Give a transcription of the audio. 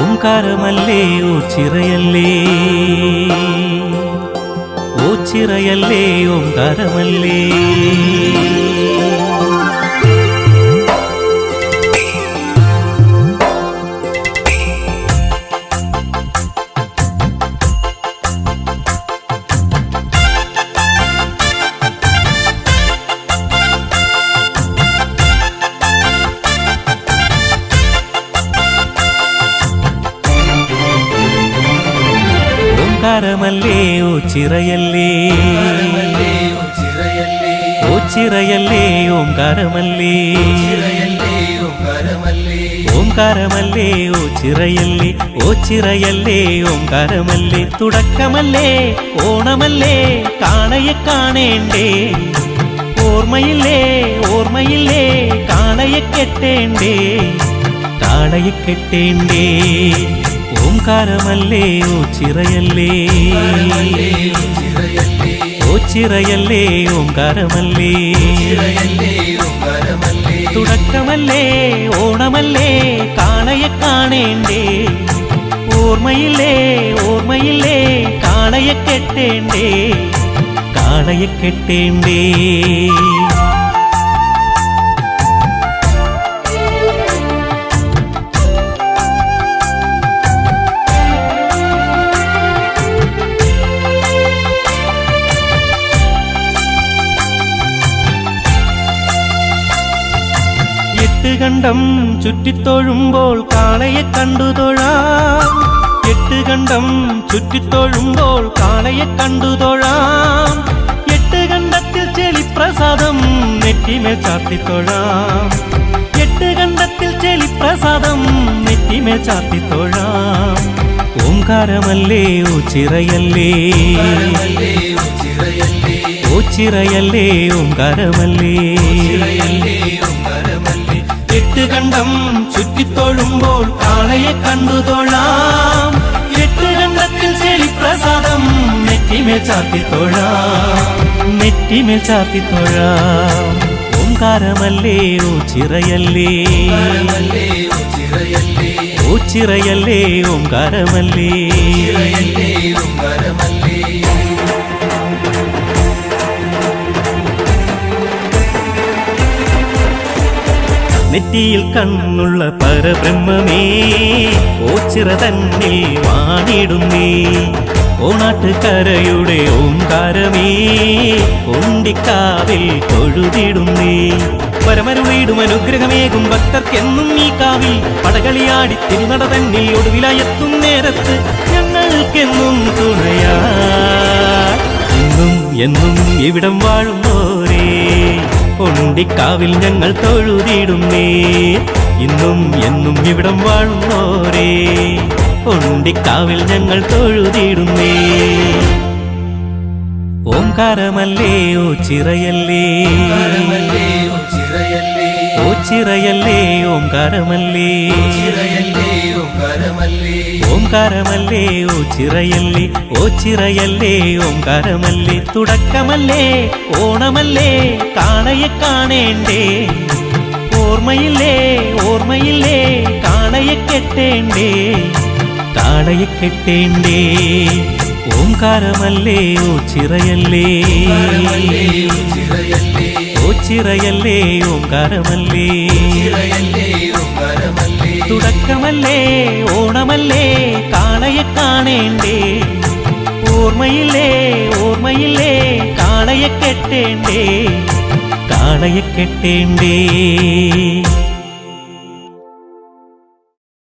ഓംകാരമല്ലേ ഓച്ചിറയല്ലേ ഓച്ചിറയല്ലേ ഓംകാരമല്ലേ ഓംകാരമല്ലേ ഓച്ചിറയല്ലേ ഓച്ചിറയല്ലേ ഓംകാരമല്ലേ ഓംകാരമല്ലേ ഓച്ചിറയല്ലേ ഓച്ചിറയല്ലേ ഓംകാരമല്ലേ തുടക്കമല്ലേ ഓണമല്ലേ കാളയെ കാണേണ്ടേ ഓർമ്മയില്ലേ ഓർമ്മയില്ലേ കാളയെ കെട്ടേണ്ടേ കാളയെ കെട്ടേണ്ടേ ഓംകാരമല്ലേ ഓച്ചിറയല്ലേ ഓച്ചിറയല്ലേ ഓംകാരമല്ലേ തുടക്കമല്ലേ ഓണമല്ലേ കാളയെ കാണേണ്ടേ ഓർമ്മയില്ലേ ഓർമ്മയില്ലേ കാളയെ കെട്ടേണ്ടേ കാളയെ കെട്ടേണ്ടേ എട്ടുകണ്ടം ചുറ്റിത്തൊഴുമ്പോൾ കാളയെ കണ്ടു തൊഴാം എട്ടുകണ്ടം ചുറ്റിത്തൊഴുമ്പോൾ കാളയെ കണ്ടു തൊഴാം എട്ടുകണ്ടത്തിൽ ചെളിപ്രസാദം നെറ്റിമേൽ ചാർത്തിത്തൊഴാം എട്ടുകണ്ടത്തിൽ ചെളിപ്രസാദം നെറ്റിമേൽ ചാർത്തിത്തൊഴാം ഓംകാരമല്ലേ ഓച്ചിറയല്ലേ ഓച്ചിറയല്ലേ ഓംകാരമല്ലേ എട്ടുകണ്ടം ചുറ്റിത്തൊഴുമ്പോൾ കാളയെ കണ്ടു തൊഴാം എട്ടുകണ്ടത്തിൽ ചെളിപ്രസാദം നെറ്റിമേൽ ചാർത്തിത്തൊഴാം നെറ്റിമേൽ ചാർത്തിത്തൊഴാം ഓംകാരമല്ലേ ഓച്ചിറയല്ലേ ഓച്ചിറയല്ലേ ഓംകാരമല്ലേ നെറ്റിയിൽ കണ്ണുള്ള പരബ്രഹ്മമേ ഓച്ചിറ തന്നിൽ വാണിടുന്നേ ഓണാട്ടുകരയുടെ ഓംകാരമേ ഉണ്ടിക്കാവിൽ തൊഴുതിടുന്നേ പരമരുളിടും അനുഗ്രഹമേകും ഭക്തർക്കെന്നും ഈ കാവിൽ പടകളിയാടി തിരുനട തന്നിൽ ഒടുവിലായെത്തും നേരത്ത് ഞങ്ങൾക്കെന്നും തുണയാ എന്നും എന്നും ഇവിടം വാഴുന്നോരേ ഉണ്ടിക്കാവിൽ ഞങ്ങൾ തൊഴുതിടുന്നേ ഇന്നും എന്നും ഇവിടം വാഴുന്നോരേ ഉണ്ടിക്കാവിൽ ഞങ്ങൾ തൊഴുതിടുന്നേ ഓംകാരമല്ലേ ഓച്ചിറയല്ലേ ഓച്ചിറയല്ലേ ഓംകാരമല്ലേ ഓംകാരമല്ലേ ഓച്ചിറയല്ലേ ഓച്ചിറയല്ലേ ഓംകാരമല്ലേ തുടക്കമല്ലേ ഓണമല്ലേ കാളയെ കാണേണ്ടേ ഓർമ്മയില്ലേ ഓർമ്മയില്ലേ കാളയെ കെട്ടേണ്ടേ കാളയെ കെട്ടേണ്ടേ ഓംകാരമല്ലേ ഓച്ചിറയല്ലേ ഓച്ചിറയല്ലേ ഓംകാരമല്ലേ തുടക്കമല്ലേ ഓണമല്ലേ കാളയെ കാണേണ്ടേ ഓർമ്മയില്ലേ ഓർമ്മയില്ലേ കാളയെ കെട്ടേണ്ടേ കാളയെ കെട്ടേണ്ടേ